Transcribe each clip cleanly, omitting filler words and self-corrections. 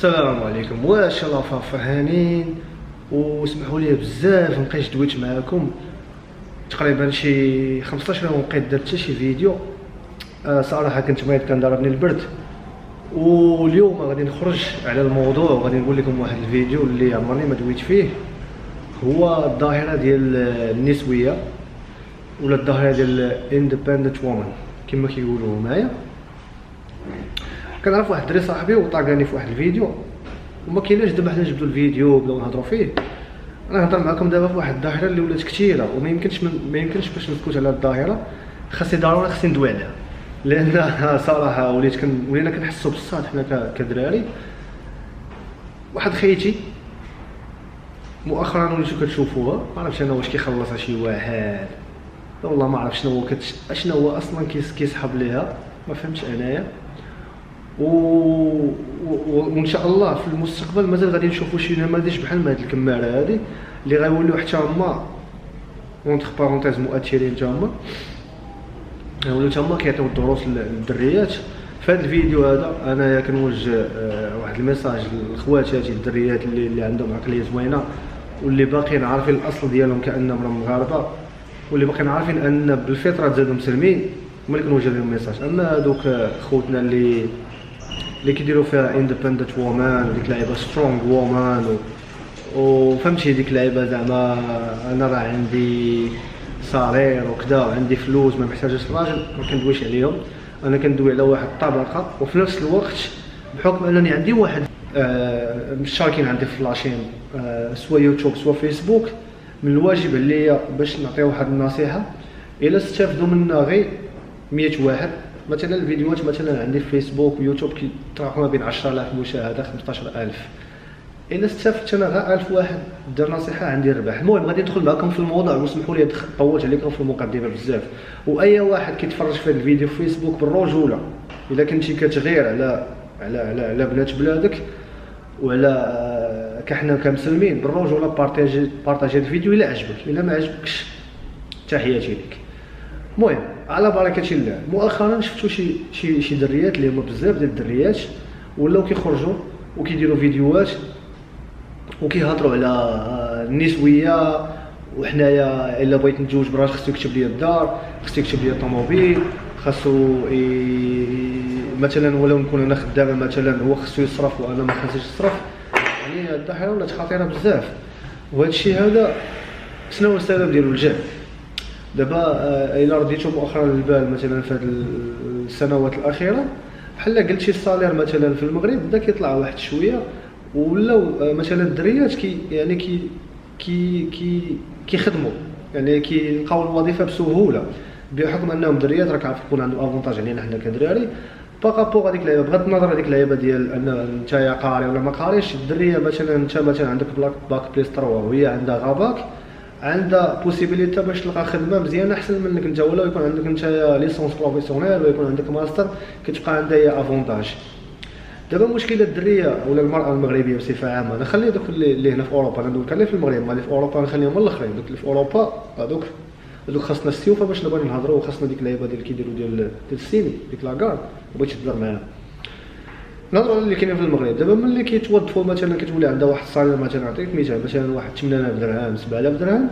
السلام عليكم. واش الله فرحانين وسمحوا لي بزاف مابقيتش دويت معاكم تقريبا شي 15 يوم مابقيت درت حتى شي فيديو. صراحه كنت مريض كان ضربني البرد، واليوم غادي نخرج على الموضوع وغادي نقول لكم واحد الفيديو اللي عمرني ما دويت فيه. هو الظاهره ديال النسويه ولا الظاهره ديال اندبندنت وومن كما كيقولوا معايا. كنعرف واحد الدري صاحبي وطاقاني في واحد الفيديو وما كايناش دابا حنا نجبدوا الفيديو وبداو نهضروا فيه. انا نهضر معكم دابا في واحد الظاهره اللي ولات كثيره وما يمكنش باش نسكت على الظاهره، خاصني ندوي عليها، لان صراحه ولينا كنحسوا بالصاد حنا كدراري. واحد خيتي مؤخرا وليتو كتشوفوها، ما عرفتش انا واش كيخلصها شي واحد والله ما عرف شنو هو اصلا كيسحب ليها، ما فهمتش انايا. وان شاء الله في المستقبل مازال غادي نشوفوا شي نماذج بحال هاد الكماره هذه اللي غيوليو حتى هما اونتر بارونتيز مؤثرين، حتى هما ولاو حتى هما كيعطيو الدروس للدريات. في هذا الفيديو هذا انا كنوجه واحد الميساج لخواتاتي الدريات اللي عندهم عقليه زوينه واللي باقيين عارفين الاصل ديالهم كانهم مغاربه، واللي باقيين عارفين ان بالفطره تزادوا مسلمين، هما اللي كنوجه لهم ميساج. اما هذوك خوتنا اللي كيديروا فيها اندبندنت وومان وديك اللعيبه سترونغ وومان وفهمتي ديك اللعيبه زعما انا راه عندي صالير وكذا وعندي فلوس ما محتاجش راجل، ما كندويش عليهم. انا كندوي على واحد الطبقه، وفي نفس الوقت بحكم انني عندي واحد مشاركين عندي في لاشين سوا يوتيوب سوا فيسبوك، من الواجب عليا باش نعطي واحد النصيحه الا استفدوا منها غير 100 واحد. مثلا الفيديوهات مثلا عندي في فيسبوك ويوتيوب كيتراوحوا ما بين 10000 مشاهده 15000، الا استفدت انا غير 1000 واحد دار نصيحه عندي ربح. المهم غادي ندخل معكم في الموضوع وسمحوا لي طولت عليكم في المقدمه بزاف. واي واحد كيتفرج في هذا الفيديو في فيسبوك بالرجوله، الا كنتي كتغير على بنات بلادك وعلى كحنا كمسلمين بالرجوله بارطاجي الفيديو الا عجبك، الا ما عجبكش تحياتي لك. المهم على بركه الله، مؤخرا شفتوا شي دريات اللي هما بزاف ديال الدريات ولاو كيخرجوا وكيديروا فيديوهات وكيهضروا على النسويه، وحنايا الا بغيت نتزوج براجل خصو يكتب لي الدار، خصو يكتب لي الطوموبيل، خاصو مثلا ولو نكون انا خدامه مثلا هو خصو يصرف وانا ما خصنيش نصرف. يعني الظاهره ولات خطيره بزاف، وهذا الشيء هذا شنو هو السبب ديالو؟ الجهل. دابا الا رديتو مؤخرا البال مثلا في هذه السنوات الاخيره بحال قلت شي الصالير مثلا في المغرب بدا كيطلع واحد شويه، ولاو مثلا الدريات كيخدموا يعني كيلقاو الوظيفه بسهوله بحكم انهم دريات. راك عارف يكون عندهم افونتاج علينا حنا كدراري باغابوغ هذيك اللعيبه. بغض النظر هذيك اللعيبه ديال ان نتايا قاري ولا ما قاريش، الدريه مثلا انت مثلا عندك باك بليس 3 وهي عندها غاباك، عندها بوسيبيليتي باش تلقى خدمه مزيانه احسن منك انت، ولا يكون عندك انت ليسونس بروفيسيونيل ولا يكون عندك ماستر كتبقى عندها هي افونتاج. دابا مشكله الدريه ولا المراه المغربيه بصفه عامه، انا خلي دوك اللي هنا في اوروبا، انا ندوي كان في المغرب، ما اللي في اوروبا نخليهم من الاخرين. دوك اللي في اوروبا هذوك خاصنا السيوفه باش نبغي نهضروا، وخاصنا ديك اللعيبه ديال كيديروا ديال السيني ديك لاكار بغيتش تهضر معانا. نهضروا على اللي كاينين في المغرب. دابا ملي كيتوظفوا مثلا كتولي عندها واحد الصالير، مثلا نعطيك مثال، مثلا واحد 8000 درهم 7000 درهم،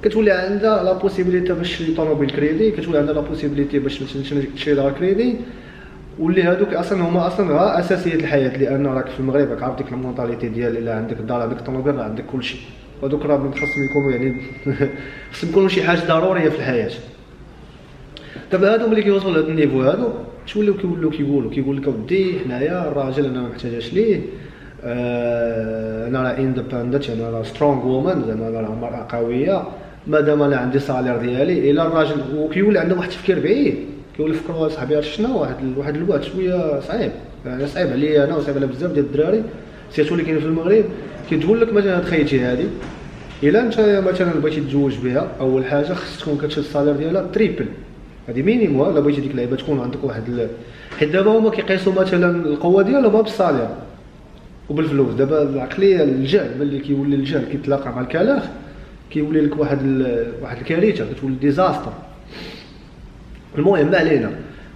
كتولي عندها لا بوسيبيليتي باش تشري طوموبيل كريدي، كتولي عندها لا بوسيبيليتي باش تشري دار كريدي، واللي هذوك اصلا هما اصلا غير اساسيات الحياه. لان راك في المغرب راك عارف ديك المونطاليتي ديال الا عندك الدار عندك الطوموبيل راه عندك كلشي، وهذوك راه خاصهم يكونوا يعني خاصهم يكونوا شي حاجه ضروريه في الحياه. دابا هادو ملي كيوصلوا لهاد النيفو هادو توليو كيقول لك اودي حنايا الراجل انا ما محتاجاش ليه، انا راه اندبندنت، انا راه سترونغ وومن، زعما انا راه مراه قويه مادام انا عندي صالير ديالي. الى الراجل وكيولي عنده واحد التفكير بعيد، كيولي يفكروا صاحبي عرفت شنو واحد الوقت شويه صعيب، يعني صعيب عليا انا وصعيب على بزاف ديال الدراري سيرتو اللي كاينين في المغرب. كيتقول لك مثلا هاد خيتي هادي الا انت مثلا بغيتي تزوج بها، اول حاجه خصك تكون كتشد الصالير ديالها تريبل، هذه مينيموم. الا بغيتي ديك اللعيبه تكون عندك واحد حيت دابا هما كيقيسوا مثلا القوه ديالهم بالصالير وبالفلوس. دابا العقليه الجهل ملي كيولي الجهل كيتلاقى مع الكلاخ كيولي لك واحد الكارثه، كتولي ديزاستر. المهم ما علينا.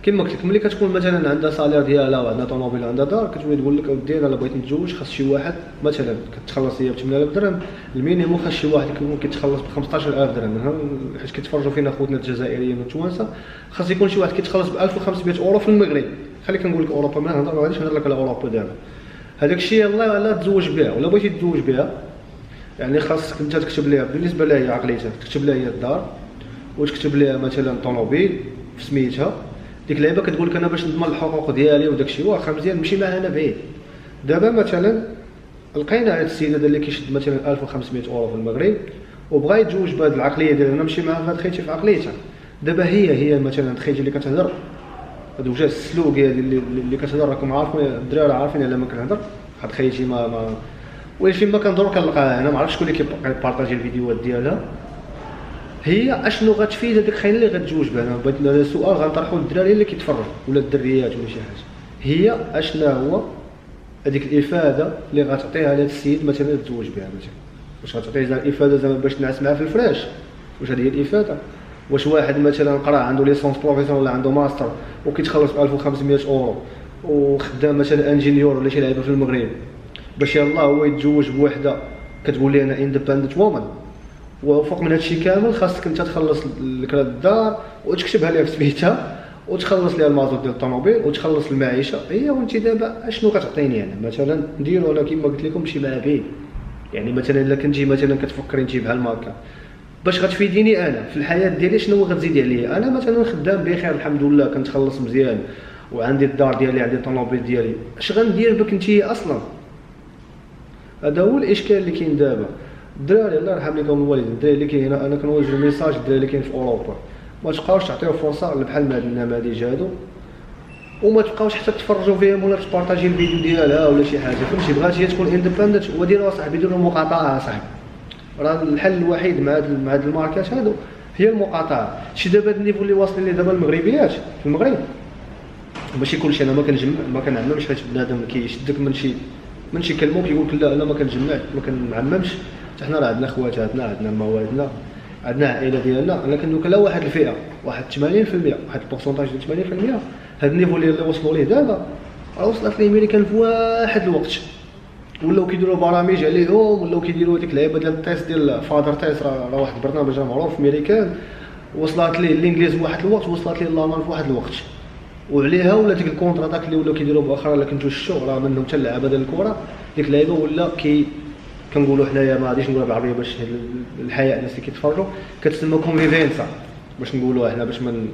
كما قلت لك ملي كتكون مثلا عندها صالير ديالها وعندها طوموبيل وعندها دار، كتولي تقول لك اودي انا بغيت نتزوج خاص شي واحد مثلا كتخلص هي ب 8000 درهم، المينيموم خاص شي واحد يكون كيتخلص ب 15000 درهم، حيت كيتفرجوا فينا خوتنا الجزائريين والتوانسه، خاص يكون شي واحد كيتخلص ب 1500 اورو في المغرب. خليك كنقول لك اوروبا، ما غاديش نهضر لك على اوروبا دابا. هذاك الشيء يلاه لا تزوج بها ولا بغيتي تزوج بها، يعني خاصك انت تكتب ليها بالنسبه لها هي عقليتها، تكتب لها هي الدار وتكتب ليها مثلا طوموبيل في سميتها. ديك اللعيبه كتقول لك انا باش نضمن الحقوق ديالي وداك الشيء، واخا مزيان مشي معها انا بعيد. دابا مثلا لقينا هاد السيد هذا اللي كيشد مثلا 1500 اورو في المغرب وبغى يتزوج بهاد العقليه ديالنا، نمشي معها غير خيتي في عقليتها. دابا هي مثلا تخيلي اللي كتهضر هادو جا السلوك هذه اللي كتهضر، راكم عارفين الدراري عارفين على ما كنهضر، هاد خيتي ما ولكن فين ما كندور كنلقاها. انا ما عرفتش شكون اللي كيبارطاجي الفيديوهات ديالها. هي اشنو غتفيد هذيك خاينه اللي غتزوج بها؟ انا بغيت هذا السؤال غنطرحوا للدراري اللي كيتفرجوا ولا الدريات ولا شي حاجه. هي اشنا هو هذيك الافاده اللي غتعطيها لهذا السيد مثلا تزوج بها؟ مثلا واش غتعطيه زعما افاده زعما باش تنعس معاه في الفراش؟ واش هذه هي الافاده؟ واش واحد مثلا قرا عنده ليسونس بروفيسيونال ولا عنده ماستر وكيتخلص ب 1500 اورو وخدام مثلا انجينيور ولا شي لعيبه في المغرب باش يلاه هو يتزوج بوحده كتقول لي انا اندبندنت وومن؟ وفوق من هادشي كامل خاصك انت تخلص لك الدار وتكتبها ليها في سميتها وتخلص ليها المازوت ديال الطوموبيل وتخلص المعيشه. هي وانت دابا اشنو كتعطيني انا مثلا نديرو؟ انا كيما قلت لكم مشي مع بعيد. يعني مثلا الا كنتي مثلا كتفكري انت بحال هكا باش غتفيديني انا في الحياه ديالي، شنو غتزيدي عليا؟ انا مثلا خدام بخير الحمد لله، كنتخلص مزيان وعندي الدار ديالي عندي الطوموبيل ديالي، اش غندير بك انت اصلا؟ هذا هو الاشكال اللي كاين دابا. الدراري الله يرحم لكم الوالدين، الدراري اللي كاين هنا انا كنوجه ميساج الدراري اللي كاين في اوروبا، ما تبقاوش تعطيو فرصه بحال هاد النماذج هادو وما تبقاوش حتى تفرجوا فيهم ولا تبارطاجي الفيديو ديالها ولا شي حاجه. فهمتي؟ بغات هي تكون اندبندنت وديروا صاحبي ديروا مقاطعه صاحبي. راه الحل الوحيد مع هاد الماركات هادو هي المقاطعه. شي دابا هاد النيفو اللي واصلين ليه دابا المغربيات في المغرب ماشي كلشي، انا ما كنعممش، حيت بنادم كيشدك من شي كلمه وكيقول لك لا انا ما كنجمعش ما كنعممش. حتى حنا راه عندنا خواتاتنا عندنا موالدنا عندنا عائله ديالنا. انا كندوك على واحد الفئه، واحد 80%، واحد البورسونتاج ديال 80%. هاد النيفو اللي وصلوا ليه دابا راه وصلت الامريكان في واحد الوقت، ولاو كيديروا برامج عليهم، ولاو كيديروا ديك اللعيبه ديال التيست ديال فادر تيست. راه واحد البرنامج معروف في امريكان، وصلت ليه الانجليز في واحد الوقت وصلت ليه الالمان في واحد الوقت، وعليها ولا ديك الكونتراتاك اللي ولاو كيديروا باخرى. الا كنتو شفتوا راه منهم حتى اللعابه ديال الكره ديك اللعيبه ولا كنقولوا حنايا ما غاديش نقولها بالعربيه باش الحياء الناس اللي كيتفرجوا كتسمى كونفيفينسا باش نقولوها حنا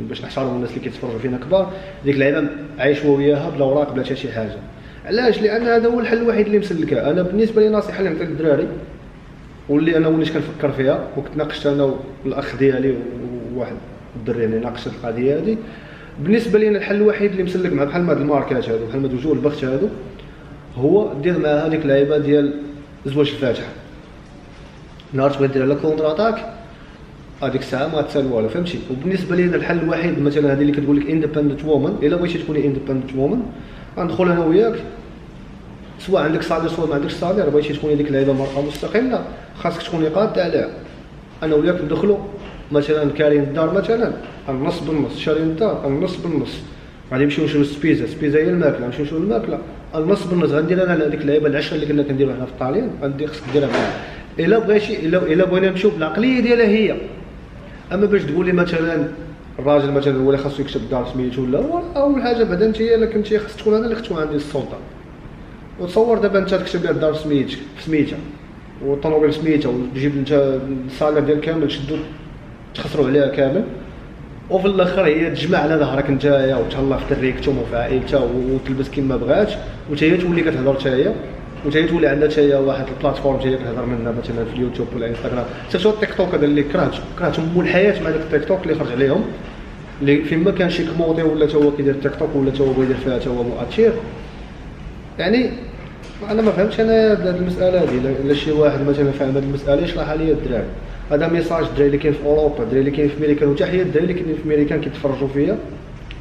باش نحترموا الناس اللي كيتفرجوا فينا كبار. ديك اللعيبه عايشوا وياها بلا اوراق بلا حتى شي حاجه. علاش؟ لان هذا هو الحل الوحيد اللي مسلكه. انا بالنسبه لي نصيحه اللي نعطي للدراري واللي انا وليت كنفكر فيها وكنت ناقشت انا والاخ ديالي وواحد الدري يعني ناقشت القضيه هذه. بالنسبه لي الحل الوحيد اللي مسلك مع بحال هاد الماركات هادو بحال هاد وجوه البخت هادو هو دير مع هذيك اللعيبه ديال زواج الفاتحه. نهار تبغي دير على كونتراتاك هذيك الساعه ما تسال والو. فهمتي؟ وبالنسبه لي الحل الوحيد مثلا هذه اللي كتقول لك اندبندنت وومن، الا بغيتي تكوني اندبندنت وومن غندخل انا وياك سواء عندك صالير سواء ما عندكش صالير، بغيتي تكوني ديك اللعيبه مرأة مستقله خاصك تكوني قاده عليها. انا وياك ندخلوا مثلا كارين الدار مثلا النص بالنص، شارين الدار النص بالنص، غادي نمشيو نشريو السبيزه هي الماكله، نمشيو نشريو الماكله النص بالنص. غندير انا هذيك اللعيبه العشره اللي كنا كنديروها حنا في الطاليان غندير خصك ديرها معايا. الا بغيتي الا بغينا نمشيو بالعقليه ديالها هي. اما باش تقولي مثلا الراجل مثلا هو اللي خاصو يكتب دار سميتو ولا اول حاجه بعدا انت الا كنتي خاص تكون انا اللي كتكون عندي السلطه. وتصور دابا انت تكتب لها الدار سميتها والطوموبيل سميتها وتجيب انت الصالير ديال كامل تشدو تخسروا عليها كامل، وفي الاخر هي تجمع على ظهرك نتايا وتهلا في دريكتهم وفي عائلتها وتلبس كيما بغات وتا هي تولي كتهضر تا هي وتا هي تولي عندها تا هي واحد البلاتفورم تا هي كتهضر منها مثلا في اليوتيوب ولا انستغرام. حتى التيك توك هذا اللي كرهتهم مول الحياه مع داك التيك توك اللي خرج عليهم، اللي فيما كان شي كموطي ولا تا هو كيدير تيك توك ولا تا هو بغى يدير فيها تا هو مؤثر. يعني انا ما فهمتش انا هذه المساله هذه. الا شي واحد مثلا فاهم هذه المساله يشرحها لي الدراري. هذا ميساج الدراري اللي كاين في اوروبا، الدراري اللي كاين في امريكان، وتحيه الدراري اللي كاينين في امريكان كيتفرجوا فيا.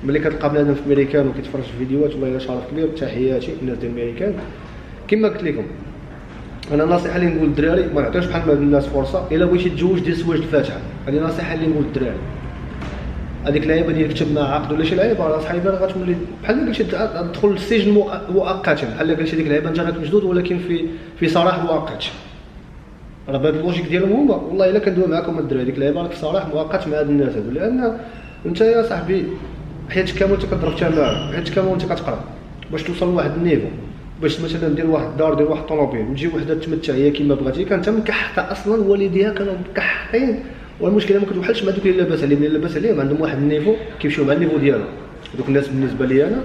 ملي كتلقى بنادم في امريكان وكيتفرج في فيديوهات والله الا شرف كبير. تحياتي الناس ديال امريكان. كما قلت لكم انا النصيحه اللي نقول للدراري ما نعطيوش بحال هاد الناس فرصه. الا بغيتي تزوج دير زواج الفاتحه، هذه نصيحه اللي نقول للدراري. هذيك اللعيبه ديال كتب مع عقد ولا شي لعيبه راه صاحبي راه غتولي بحال قلتي تدخل للسجن مؤقتا، بحال قلتي ديك اللعيبه انت راك مشدود ولكن في سراح مؤقت. راه بهذا اللوجيك ديالهم هما، والله الا كندوي معاكم الدراري ديك اللعيبه راك في سراح مؤقت مع هاد الناس هادو، لان انت يا صاحبي حياتك كامل انت كضرب تماره، حياتك كامل انت كتقرا باش توصل لواحد النيفو، باش مثلا دير واحد الدار، دير واحد الطوموبيل، تجي وحده تمتع هي كما بغاتي، كانت مكحطه اصلا، والديها كانوا مكحطين، والمشكله ما كتوحلش مع دوك اللي لاباس عليهم، اللي لاباس عليهم عندهم واحد النيفو كيمشيو مع النيفو ديالو. دوك الناس بالنسبه لي انا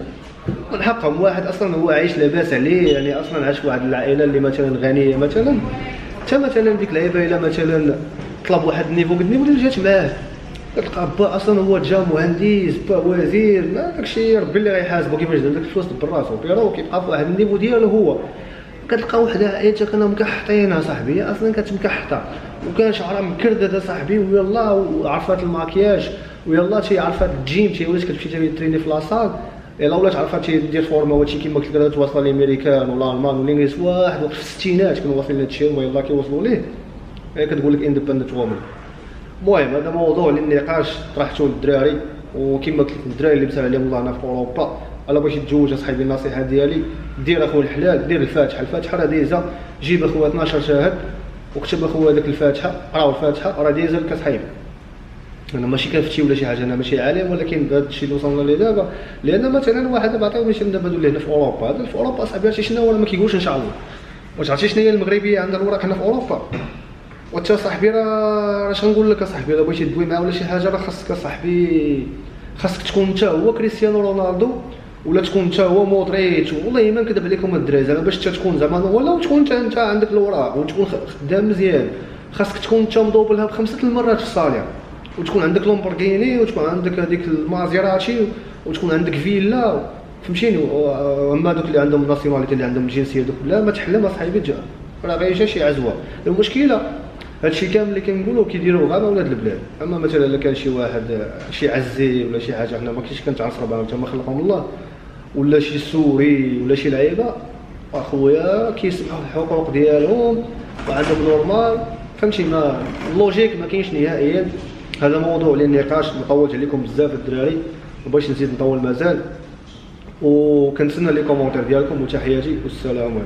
من حقهم، واحد اصلا هو عايش لاباس عليه، يعني اصلا عاش واحد العائله اللي مثلا غنيه مثلا، حتى مثلا ديك اللعيبه الا مثلا طلب واحد النيفو قد النيفو اللي جات معاه، كتلقى با اصلا هو جا مهندس، با وزير، ما داكشي ربي اللي غيحاسبو كيفاش دار داك الفلوس براسو، بيرو كيبقى في واحد النيفو ديالو هو. كتلقى وحده عائلتها كانوا مكحطين صاحبي، اصلا كانت مكحطه وكان شعرها مكردد صاحبي، ويلا وعرفات الماكياج، ويلا تي عرفات الجيم، تي ولات كتمشي تريني في لاصال، يلا ولات عرفات دير فورما، وهادشي كيما قلت لك توصل الامريكان ولا الالمان والانجليز، واحد وقت في الستينات كانوا واصلين لهادشي، هما يلا كيوصلوا ليه، كتقول لك اندبندنت وومن. المهم هذا موضوع للنقاش طرحته للدراري، وكما قلت لك الدراري اللي مسال عليهم الله هنا في اوروبا، الا بغيتي تتزوج اصاحبي النصيحه ديالي دير اخويا الحلال، دير الفاتحه، الفاتحه راه دايزه، جيب اخويا 12 شاهد وكتب اخويا هذيك الفاتحه، راهو الفاتحه راه دايزه لك اصاحبي. انا ماشي كنفتي ولا شي حاجه، انا ماشي عالم، ولكن بهذا الشيء اللي وصلنا ليه دابا، لان مثلا واحد دابا عطيو مثال دابا اللي هنا في اوروبا، هذا في اوروبا اصاحبي عرفتي شنو هو، ما كيقولش ان شاء الله، واش عرفتي شنو هي المغربيه عندها الوراق هنا في اوروبا، وانت صاحبي راه اش غنقول لك اصاحبي، الا بغيتي تدوي معاه ولا شي حاجه راه خاصك اصاحبي، خاصك تكون انت هو كريستيانو رونالدو، ولا تكون انت هو مودريتش، والله ما نكذب عليكم الدراري، زعما باش انت تكون زعما ولا تكون انت عندك الوراق وتكون خدام مزيان، خاصك تكون انت مضوبلها ب5 المرات في الصالير، وتكون عندك لومبورغيني، وتكون عندك هذيك المازيراتشي، وتكون عندك فيلا، فهمتيني. اما دوك اللي عندهم الناسيوناليتي اللي عندهم الجنسيه دوك لا ما تحلم اصاحبي، راه غيجي شي عزوه. المشكله هادشي كامل اللي كنقولوا كيديروه غير ولاد البلاد، اما مثلا الا كان شي واحد شي عزي ولا شي حاجه حنا ما كاينش كنتعصروا بها تما خلقهم الله، ولا شي سوري ولا شي لعيبه اخويا كيسمحوا الحقوق ديالهم وعندهم نورمال، فهمتي، ما اللوجيك ما كاينش نهائيا. هذا موضوع للنقاش، مطولت عليكم بزاف الدراري وباش نزيد نطول مازال، وكنتسنى لي كومونتير ديالكم، وتحياتي والسلام عليكم.